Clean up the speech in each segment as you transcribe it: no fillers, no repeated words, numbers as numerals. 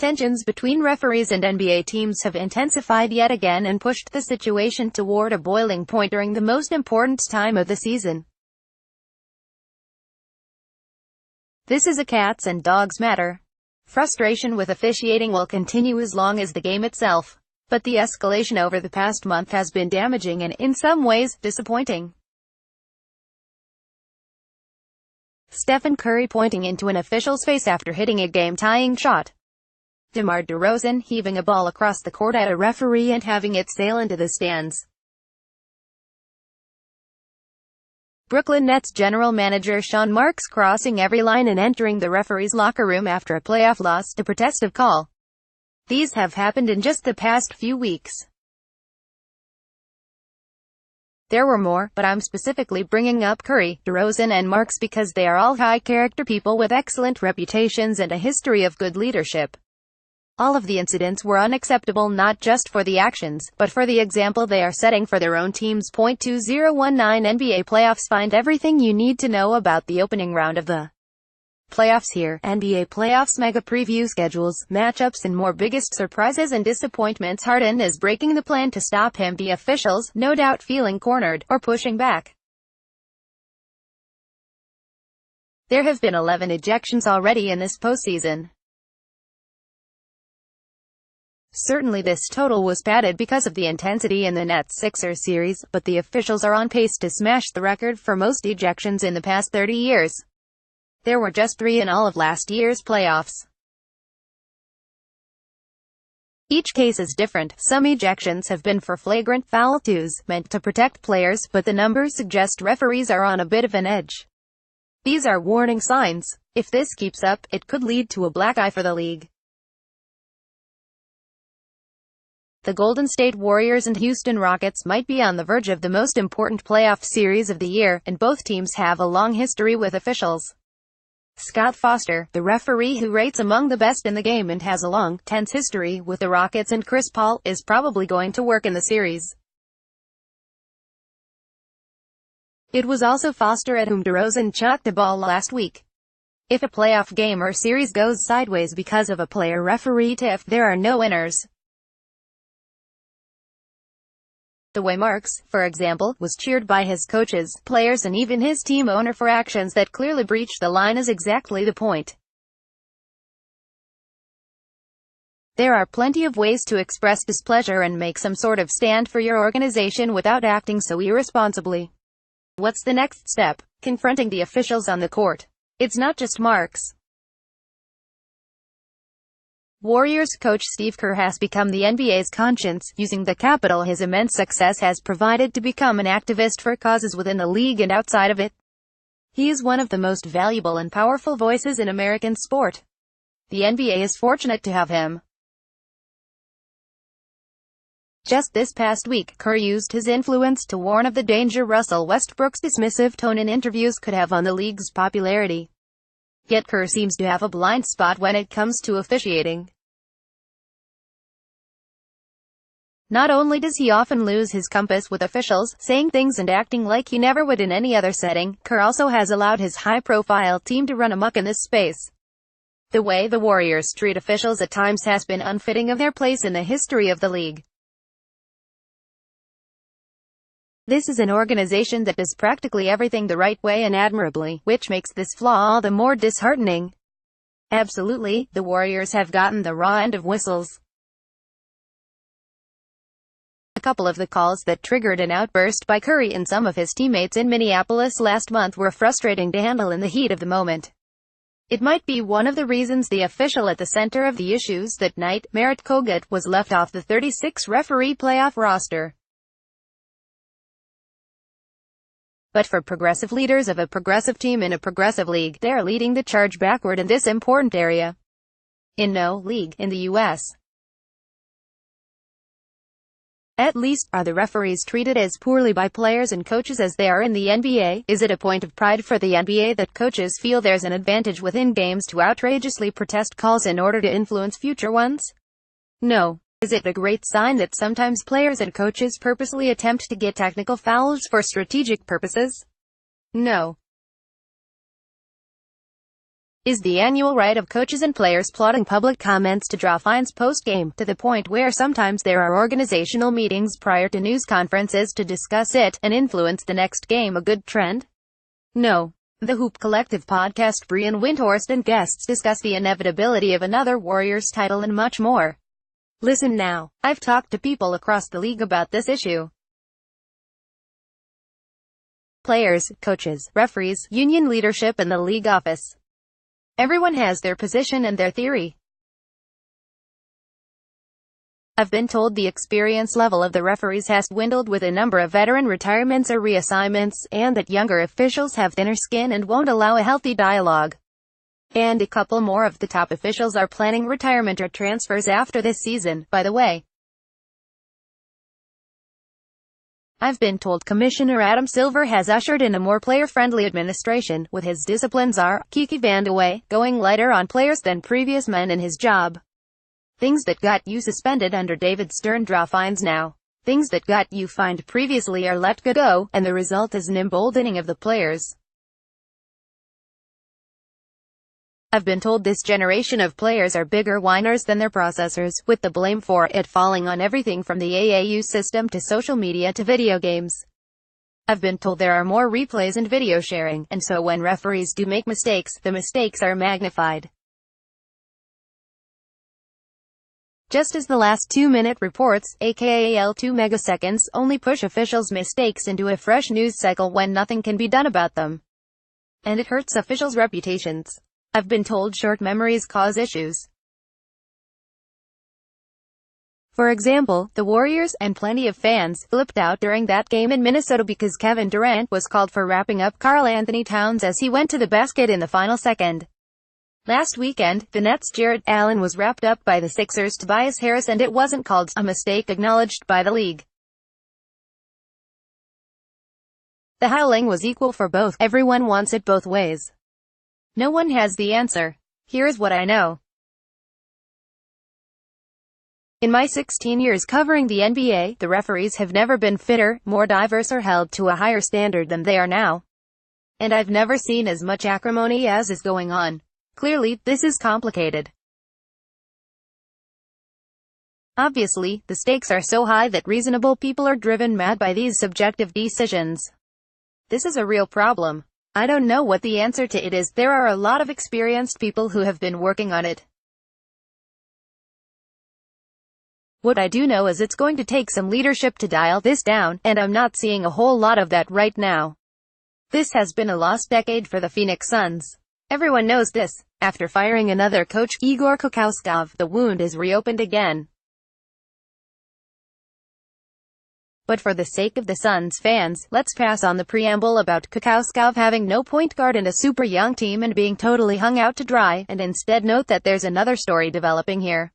Tensions between referees and NBA teams have intensified yet again and pushed the situation toward a boiling point during the most important time of the season. This is a cats and dogs matter. Frustration with officiating will continue as long as the game itself. But the escalation over the past month has been damaging and, in some ways, disappointing. Stephen Curry pointing into an official's face after hitting a game-tying shot. DeMar DeRozan heaving a ball across the court at a referee and having it sail into the stands. Brooklyn Nets general manager Sean Marks crossing every line and entering the referee's locker room after a playoff loss to protest a call. These have happened in just the past few weeks. There were more, but I'm specifically bringing up Curry, DeRozan and Marks because they are all high-character people with excellent reputations and a history of good leadership. All of the incidents were unacceptable not just for the actions, but for the example they are setting for their own teams. 2019 NBA playoffs. Find everything you need to know about the opening round of the playoffs here. NBA playoffs mega preview, schedules, matchups and more. Biggest surprises and disappointments. Harden is breaking the plan to stop him. The officials, no doubt feeling cornered, or pushing back. There have been 11 ejections already in this postseason. Certainly this total was padded because of the intensity in the Nets-Sixers series, but the officials are on pace to smash the record for most ejections in the past 30 years. There were just 3 in all of last year's playoffs. Each case is different. Some ejections have been for flagrant foul twos, meant to protect players, but the numbers suggest referees are on a bit of an edge. These are warning signs. If this keeps up, it could lead to a black eye for the league. The Golden State Warriors and Houston Rockets might be on the verge of the most important playoff series of the year, and both teams have a long history with officials. Scott Foster, the referee who rates among the best in the game and has a long, tense history with the Rockets and Chris Paul, is probably going to work in the series. It was also Foster at whom DeRozan chucked a ball last week. If a playoff game or series goes sideways because of a player-referee tiff, there are no winners. The way Marks, for example, was cheered by his coaches, players and even his team owner for actions that clearly breached the line is exactly the point. There are plenty of ways to express displeasure and make some sort of stand for your organization without acting so irresponsibly. What's the next step? Confronting the officials on the court. It's not just Marks. Warriors coach Steve Kerr has become the NBA's conscience, using the capital his immense success has provided to become an activist for causes within the league and outside of it. He is one of the most valuable and powerful voices in American sport. The NBA is fortunate to have him. Just this past week, Kerr used his influence to warn of the danger Russell Westbrook's dismissive tone in interviews could have on the league's popularity. Yet Kerr seems to have a blind spot when it comes to officiating. Not only does he often lose his compass with officials, saying things and acting like he never would in any other setting, Kerr also has allowed his high-profile team to run amok in this space. The way the Warriors treat officials at times has been unfitting of their place in the history of the league. This is an organization that does practically everything the right way and admirably, which makes this flaw all the more disheartening. Absolutely, the Warriors have gotten the raw end of whistles. A couple of the calls that triggered an outburst by Curry and some of his teammates in Minneapolis last month were frustrating to handle in the heat of the moment. It might be one of the reasons the official at the center of the issues that night, Merritt Kogut, was left off the 36-referee playoff roster. But for progressive leaders of a progressive team in a progressive league, they are leading the charge backward in this important area. In no league, in the U.S. at least, are the referees treated as poorly by players and coaches as they are in the NBA? Is it a point of pride for the NBA that coaches feel there's an advantage within games to outrageously protest calls in order to influence future ones? No. Is it a great sign that sometimes players and coaches purposely attempt to get technical fouls for strategic purposes? No. is the annual right of coaches and players plotting public comments to draw fines post-game, to the point where sometimes there are organizational meetings prior to news conferences to discuss it, and influence the next game. A good trend? No. The Hoop Collective podcast, Brian Windhorst and guests discuss the inevitability of another Warriors title and much more. Listen now. I've talked to people across the league about this issue. Players, coaches, referees, union leadership and the league office. Everyone has their position and their theory. I've been told the experience level of the referees has dwindled with a number of veteran retirements or reassignments, and that younger officials have thinner skin and won't allow a healthy dialogue. And a couple more of the top officials are planning retirement or transfers after this season, by the way. I've been told Commissioner Adam Silver has ushered in a more player-friendly administration, with his discipline czar, Kiki Vandeweghe, going lighter on players than previous men in his job. Things that got you suspended under David Stern draw fines now. Things that got you fined previously are let go, and the result is an emboldening of the players. I've been told this generation of players are bigger whiners than their processors, with the blame for it falling on everything from the AAU system to social media to video games. I've been told there are more replays and video sharing, and so when referees do make mistakes, the mistakes are magnified. Just as the last 2-minute reports, aka L2 megaseconds, only push officials' mistakes into a fresh news cycle when nothing can be done about them. And it hurts officials' reputations. I've been told short memories cause issues. For example, the Warriors, and plenty of fans, flipped out during that game in Minnesota because Kevin Durant was called for wrapping up Karl Anthony Towns as he went to the basket in the final second. Last weekend, the Nets' Jarrett Allen was wrapped up by the Sixers' Tobias Harris and it wasn't called, a mistake acknowledged by the league. The howling was equal for both. Everyone wants it both ways. No one has the answer. Here's what I know. In my 16 years covering the NBA, the referees have never been fitter, more diverse or held to a higher standard than they are now. And I've never seen as much acrimony as is going on. Clearly, this is complicated. Obviously, the stakes are so high that reasonable people are driven mad by these subjective decisions. This is a real problem. I don't know what the answer to it is. There are a lot of experienced people who have been working on it. What I do know is it's going to take some leadership to dial this down, and I'm not seeing a whole lot of that right now. This has been a lost decade for the Phoenix Suns. Everyone knows this. After firing another coach, Igor Kokoskov, the wound is reopened again. But for the sake of the Suns fans, let's pass on the preamble about Kokoskov having no point guard and a super young team and being totally hung out to dry, and instead note that there's another story developing here.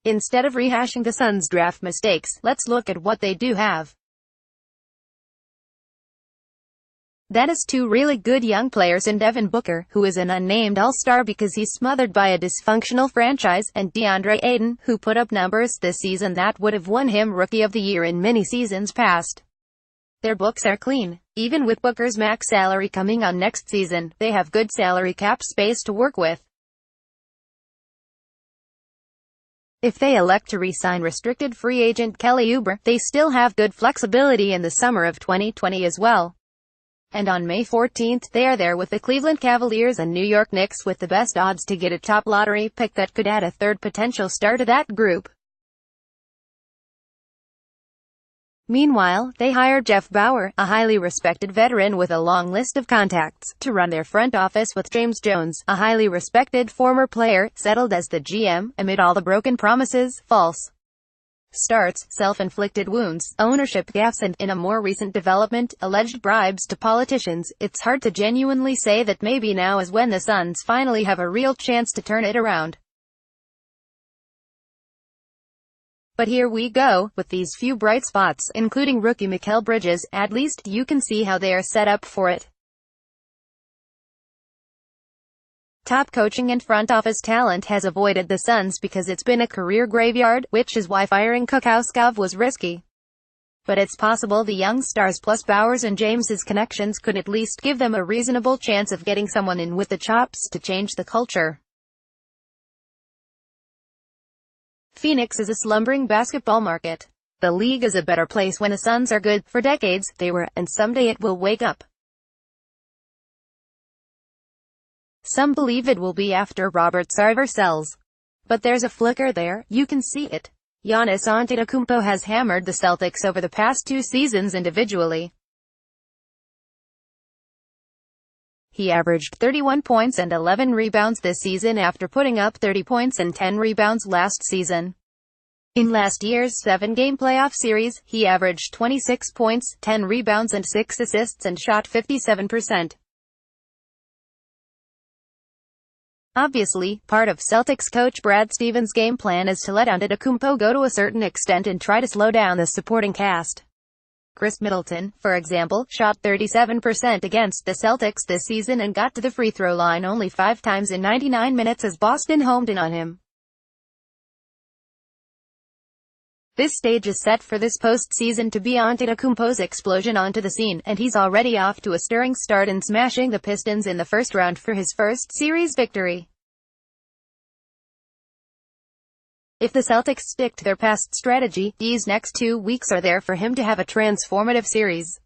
Instead of rehashing the Suns' draft mistakes, let's look at what they do have. That is two really good young players in Devin Booker, who is an unnamed all-star because he's smothered by a dysfunctional franchise, and DeAndre Ayton, who put up numbers this season that would have won him Rookie of the Year in many seasons past. Their books are clean. Even with Booker's max salary coming on next season, they have good salary cap space to work with. If they elect to re-sign restricted free agent Kelly Oubre, they still have good flexibility in the summer of 2020 as well. And on May 14th, they are there with the Cleveland Cavaliers and New York Knicks with the best odds to get a top lottery pick that could add a third potential star to that group. Meanwhile, they hired Jeff Bauer, a highly respected veteran with a long list of contacts, to run their front office with James Jones, a highly respected former player, settled as the GM, amid all the broken promises, false starts, self-inflicted wounds, ownership gaffes and, in a more recent development, alleged bribes to politicians. It's hard to genuinely say that maybe now is when the Suns finally have a real chance to turn it around. But here we go, with these few bright spots, including rookie Mikal Bridges. At least, you can see how they are set up for it. Top coaching and front office talent has avoided the Suns because it's been a career graveyard, which is why firing Kokoskov was risky. But it's possible the young stars plus Bowers and James's connections could at least give them a reasonable chance of getting someone in with the chops to change the culture. Phoenix is a slumbering basketball market. The league is a better place when the Suns are good. For decades, they were, and someday it will wake up. Some believe it will be after Robert Sarver sells. But there's a flicker there, you can see it. Giannis Antetokounmpo has hammered the Celtics over the past 2 seasons individually. He averaged 31 points and 11 rebounds this season after putting up 30 points and 10 rebounds last season. In last year's 7-game playoff series, he averaged 26 points, 10 rebounds and 6 assists and shot 57%. Obviously, part of Celtics coach Brad Stevens' game plan is to let Antetokounmpo go to a certain extent and try to slow down the supporting cast. Chris Middleton, for example, shot 37% against the Celtics this season and got to the free throw line only 5 times in 99 minutes as Boston homed in on him. This stage is set for this postseason to be Antetokounmpo's explosion onto the scene, and he's already off to a stirring start in smashing the Pistons in the first round for his first series victory. If the Celtics stick to their past strategy, these next 2 weeks are there for him to have a transformative series.